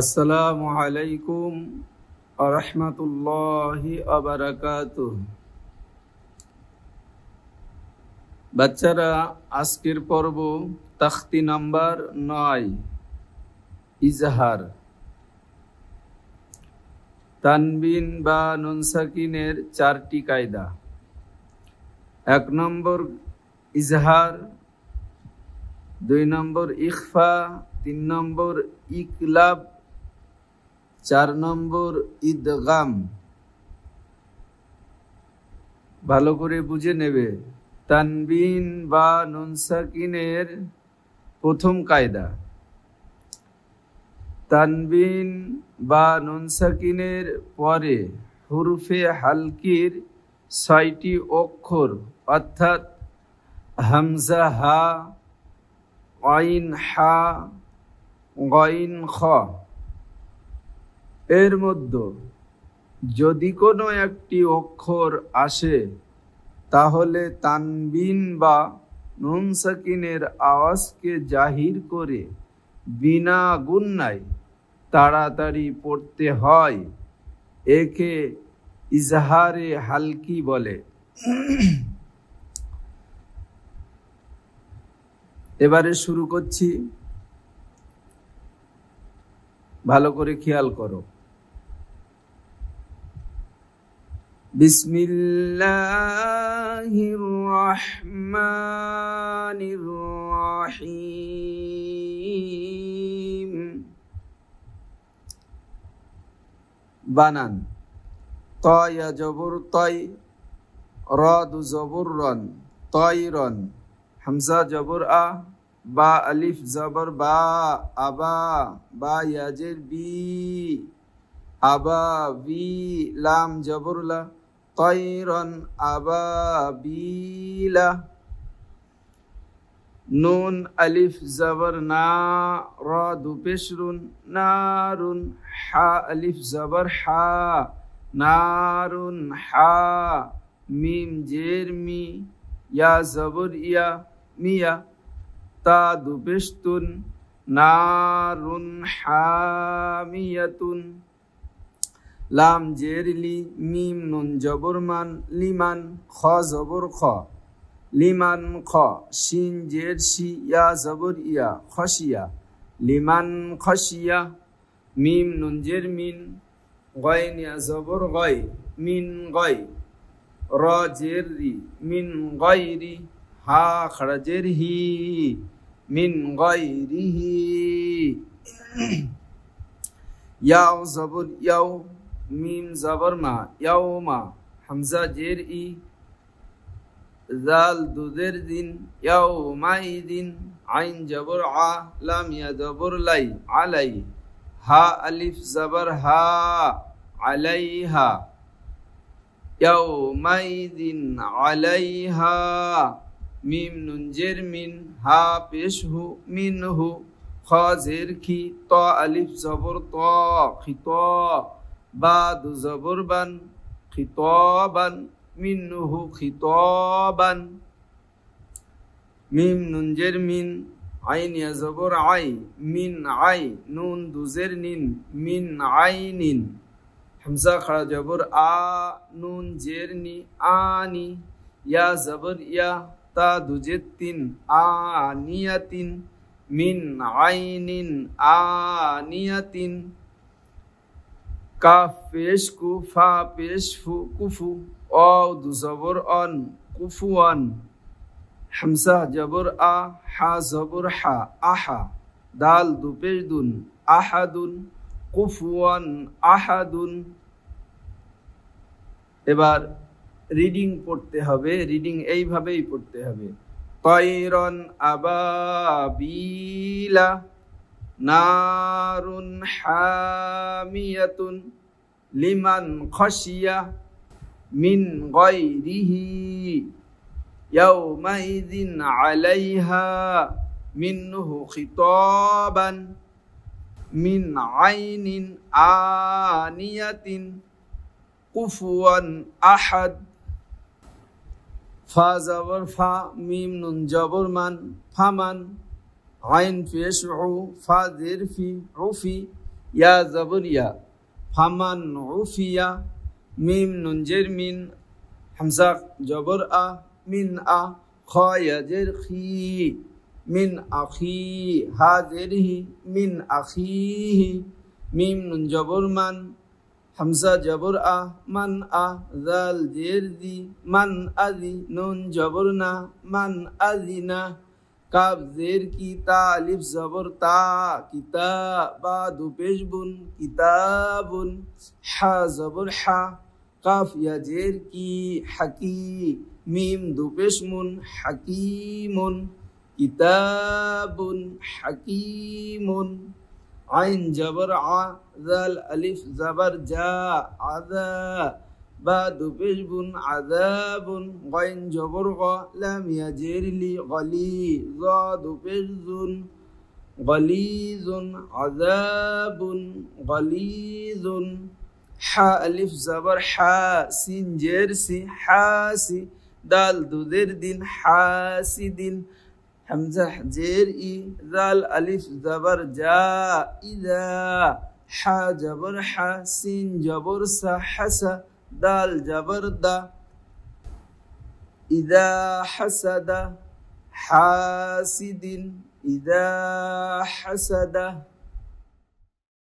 আসসালামু আলাইকুম ওয়া রাহমাতুল্লাহি ওয়া বারাকাতুহু। বাচ্চারা, আজকের পর্ব তাখতি নাম্বার 9, ইজহার। তানবিন বা নুন সাকিনের 4টি কায়দা। 1 নম্বর ইজহার, 2 নম্বর ইখফা, 3 নম্বর ইকলাব, 4 নম্বর ইদগাম। ভালো করে বুঝে নেবে। তানবিন বা নুন সাকিনের প্রথম কায়দা। তানবিন বা নুন সাকিনের পরে হুরফে হালকির 6টি অক্ষর, অর্থাৎ হামজা, হা, আইন, হা, গইন, খ। এর মধ্যে যদি কোনো একটি অক্ষর আসে তাহলে তানবিন বা নুন সাকিনের আওয়াজকে জাহির করে বিনা গুন্নায় তাড়াতাড়ি পড়তে হয়। একে ইজহারে হালকি বলে। এবারে শুরু করছি, ভালো করে খেয়াল করো। বিসমিল্লাহির রহমানির রহিম। বানান: তয়া জবর তয়, রদু জবর রন, তয়রন। হামজা জবর আ, বা আলিফ জবর বা, আবা। বা ইয়াজের বি, আবা বি। লাম জবর লা, তয়রন আবাবিলা। নুন আলিফ জবর না, র দু পেশরুন, নারুন। হা আলিফ জবর হা, নারুন হা। মিম জের মি, ইয়া জবর ইয়া, মিয়া। তা দু পেশতুন, নারুন হামিয়াতুন। লাম জের লি, মিম নুন জবর মান, লিমান। খ জবর খ, লিমান খ। শিন জের শি, ইয়া জবর ইয়া, খশিয়া, লিমান খশিয়া। মিম নুন জের মিন, গয়ন ইয়া জবর গয়, মিন গয়। র জের রি, মিন গয়রি। হা খড়া জের হি, মিন গয়রিহি। ইয়াও জবর ইয়াও, মিম জবর মা, ইয়াওমা। হামজা জের ই, জাল দুজের দিন, ইয়াওমাইদিন। আইন জবর আ, লাম ইয়া জবর লাই, আলাই। হা আলিফ জবর হা, আলাইহা। ইয়াওমাইদিন আলাইহা। মিম নুন জের মিন, হা পেশ হু, মিনহু। খ জের খি, ত আলিফ জবর ত, খিত। বা দু জবর বান, খিতবান। মিনহু খিতবান। মিম নুন জের মিন, আইন ইয়া জবর আই, মিন আই। নুন দু জের নিন, মিন আইনিন। হামজা খড়া জবর আ, নুন জের নি, আনি। ইয়া জবর ইয়া, তা দু জের তিন, আনিয়াতিন। মিন আইনিন আনিয়াতিন। কাফ পেশ কু, ফা পেশ ফু, কুফু। অ দু জবর অন, কুফুয়ান। হামজা জবর আ, হা জবর হা, আহা। দাল দু পেশ দুন, আহাদুন। কুফুয়ান আহাদুন। এবার রিডিং পড়তে হবে। রিডিং এইভাবেই পড়তে হবে: তয়রন আবাবিলা, নারুন হামিয়াতুন, লিমান খশিয়া, মিন গয়রিহি। ইয়াওমাইদিন আলাইহা, মিনহু খিতাবান। মিন আইনিন আনিয়াতিন, কুফুয়ান আহাদ। ফা জবর ফা, মিম নুন জবর মান, ফামান। আইন পেশ উ, ফা জের ফি, উফি। ইয়া জবর ইয়া ফামান উফিয়া মিম নুন জের মিন হামজা জবর আ মিন আ খ ইয়া জের খি মিন আখি হা জের হি মিন আখিহি মিম নুন জবর মান হামজা জবর আ মান আ জাল জের দি মান আদি নুন জবর না মান আদিনা কাব জের কি তা আলিফ জবর তা কিতা বা দু পেশ বুন কিতাবুন হা জবর হা কাফ ইয়া জের কি হাকি মিম দু পেশ মুন হাকিমুন কিতাবুন হাকিমুন আইন জবর আ জাল আলিফ জবর জা আযা বা দু পেশ বুন আযাবুন গাইন জবর গ লাম ইয়া জের লি গলি যা দু পেশ জুন গলিজুন আযাবুন গলিজুন হা আলিফ জবর হা সিন জের সি হাসি দাল দু জের দিন হাসিদিন হামজা জের ই জাল আলিফ জবর জা ইযা হা জবর হা সিন জবর সা হাসা দাল জবর দা ইযা হাসাদা হাসিদিন ইযা হাসাদা